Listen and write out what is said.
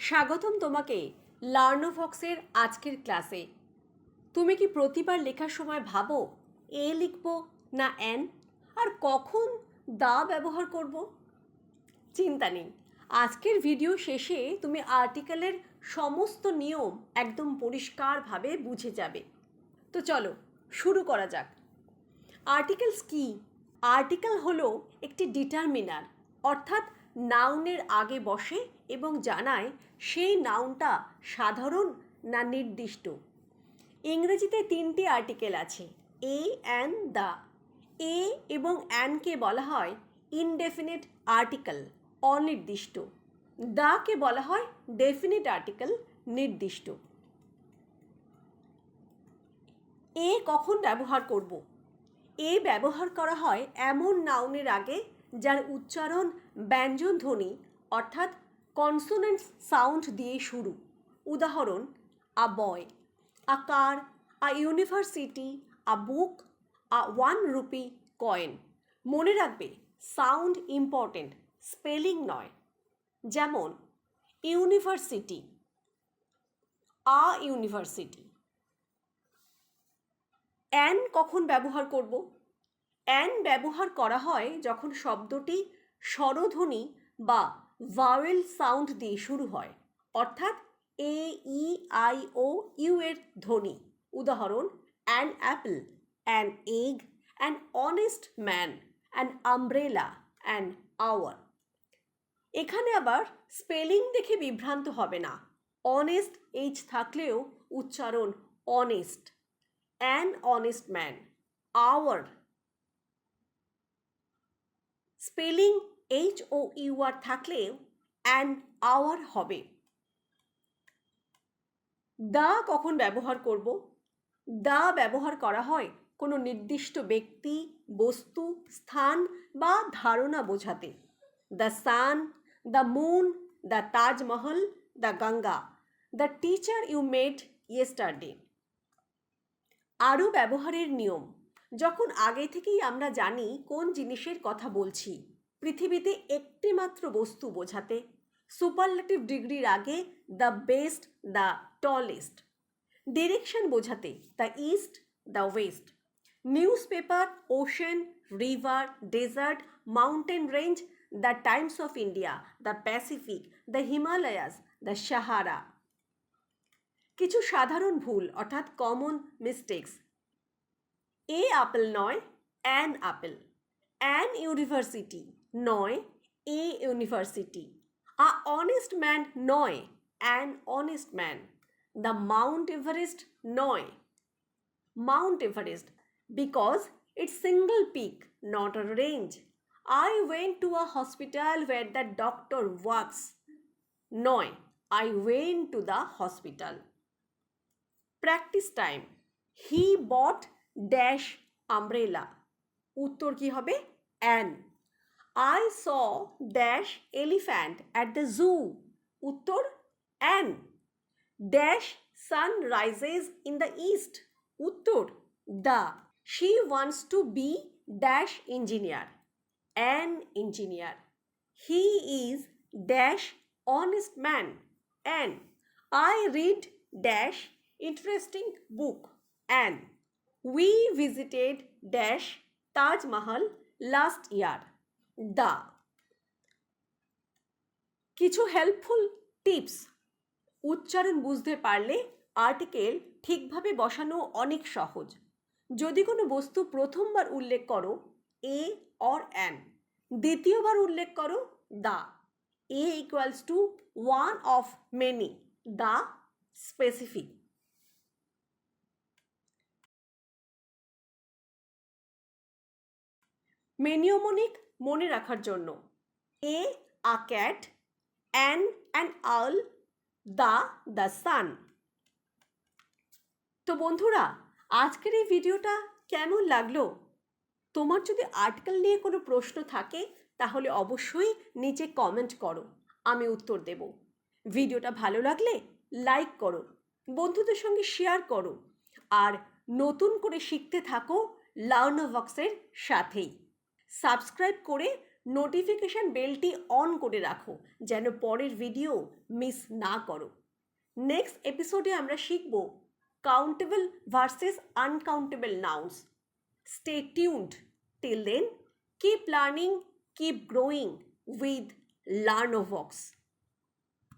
স্বাগতম তোমাকে লার্নোভক্সের আজকের ক্লাসে। তুমি কি প্রতিবার লেখার সময় ভাবো এ লিখব না অ্যান, আর কখন দা ব্যবহার করব? চিন্তা নেই, আজকের ভিডিও শেষে তুমি আর্টিকেলের সমস্ত নিয়ম একদম পরিষ্কারভাবে বুঝে যাবে। তো চলো শুরু করা যাক। আর্টিকেলস কি? আর্টিকেল হলো একটি ডিটারমিনার, অর্থাৎ নাউনের আগে বসে এবং জানায় সেই নাউনটা সাধারণ না নির্দিষ্ট। ইংরেজিতে তিনটি আর্টিকেল আছে, এ, অ্যান, দ্য। এ এবং অ্যানকে বলা হয় ইনডেফিনিট আর্টিকেল, অনির্দিষ্ট। দ্যকে বলা হয় ডেফিনিট আর্টিকেল, নির্দিষ্ট। এ কখন ব্যবহার করব? এ ব্যবহার করা হয় এমন নাউনের আগে যার উচ্চারণ ব্যঞ্জন ধ্বনি অর্থাৎ কনসোনেন্টস সাউন্ড দিয়ে শুরু। উদাহরণ, আ বয়, আ কার, আ ইউনিভার্সিটি, আ বুক, আ 1 রুপি কয়েন। মনে রাখবে, সাউন্ড ইম্পর্টেন্ট, স্পেলিং নয়। যেমন ইউনিভার্সিটি, আ ইউনিভার্সিটি। অ্যান কখন ব্যবহার করব? অ্যান ব্যবহার করা হয় যখন শব্দটি স্বরধ্বনি বা ভাওয়েল সাউন্ড দিয়ে শুরু হয়, অর্থাৎ এ, ই, আই, ও, ইউ এর ধ্বনি। উদাহরণ, an apple, an egg, an honest man, an umbrella, an hour. এখানে আবার স্পেলিং দেখে বিভ্রান্ত হবে না। অনেস্ট এইচ থাকলেও উচ্চারণ honest. An honest man, hour. Spelling H O U R থাকলেও অ্যান আওয়ার হবে। দা কখন ব্যবহার করব? দা ব্যবহার করা হয় কোনো নির্দিষ্ট ব্যক্তি, বস্তু, স্থান বা ধারণা বোঝাতে। The sun, the moon, the Taj Mahal, the Ganga, the teacher you met yesterday. আরও ব্যবহারের নিয়ম। যখন আগে থেকেই আমরা জানি কোন জিনিসের কথা বলছি, পৃথিবীতে একটি মাত্র বস্তু বোঝাতে। সুপারলেটিভ ডিগ্রির আগে the best, the tallest. Direction বোঝাতে the east, the west. Newspaper, ocean, river, desert, mountain range, the Times of India, the Pacific, the Himalayas, the Sahara. কিছু সাধারণ ভুল অর্থাৎ কমন মিস্টেক্স। এ আপেল নয়, an apple. An university নয়, a university. A honest man নয়, an honest man. The Mount Everest নয়, Mount Everest, because it's single peak, not a range. I went to a hospital where the doctor works নয়, I went to the hospital. Practice time. He bought dash umbrella. উত্তর কি হবে? An. I saw dash elephant at the zoo. উত্তর an. Dash sun rises in the east. উত্তর the. She wants to be dash engineer. An engineer. He is dash honest man. An. I read dash interesting book. And we visited dash Taj Mahal last year. The. কিছু helpful tips. উচ্চারণ বুঝতে পারলে article ঠিকভাবে বসানো অনেক সহজ। যদি কোনো বস্তু প্রথমবার উল্লেখ করো, এ অর অ্যান। দ্বিতীয়বার উল্লেখ করো, the. A equals to one of many, the specific. Mnemonic মনে রাখার জন্য, a a cat, an owl, the sun. তো বন্ধুরা, আজকের এই ভিডিওটা কেমন লাগলো? তোমার যদি আর্টিকেল নিয়ে কোনো প্রশ্ন থাকে তাহলে অবশ্যই নিচে কমেন্ট করো, আমি উত্তর দেব। ভিডিওটা ভালো লাগলে লাইক করো, বন্ধুদের সঙ্গে শেয়ার করো, আর নতুন করে শিখতে থাকো লার্নোভক্সের সাথেই। সাবস্ক্রাইব করে নোটিফিকেশান বেলটি অন করে রাখো যেন পরের ভিডিও মিস না করো। নেক্সট এপিসোডে আমরা শিখব countable versus uncountable nouns. Stay tuned. Till then, keep learning, keep growing with LearnoVox.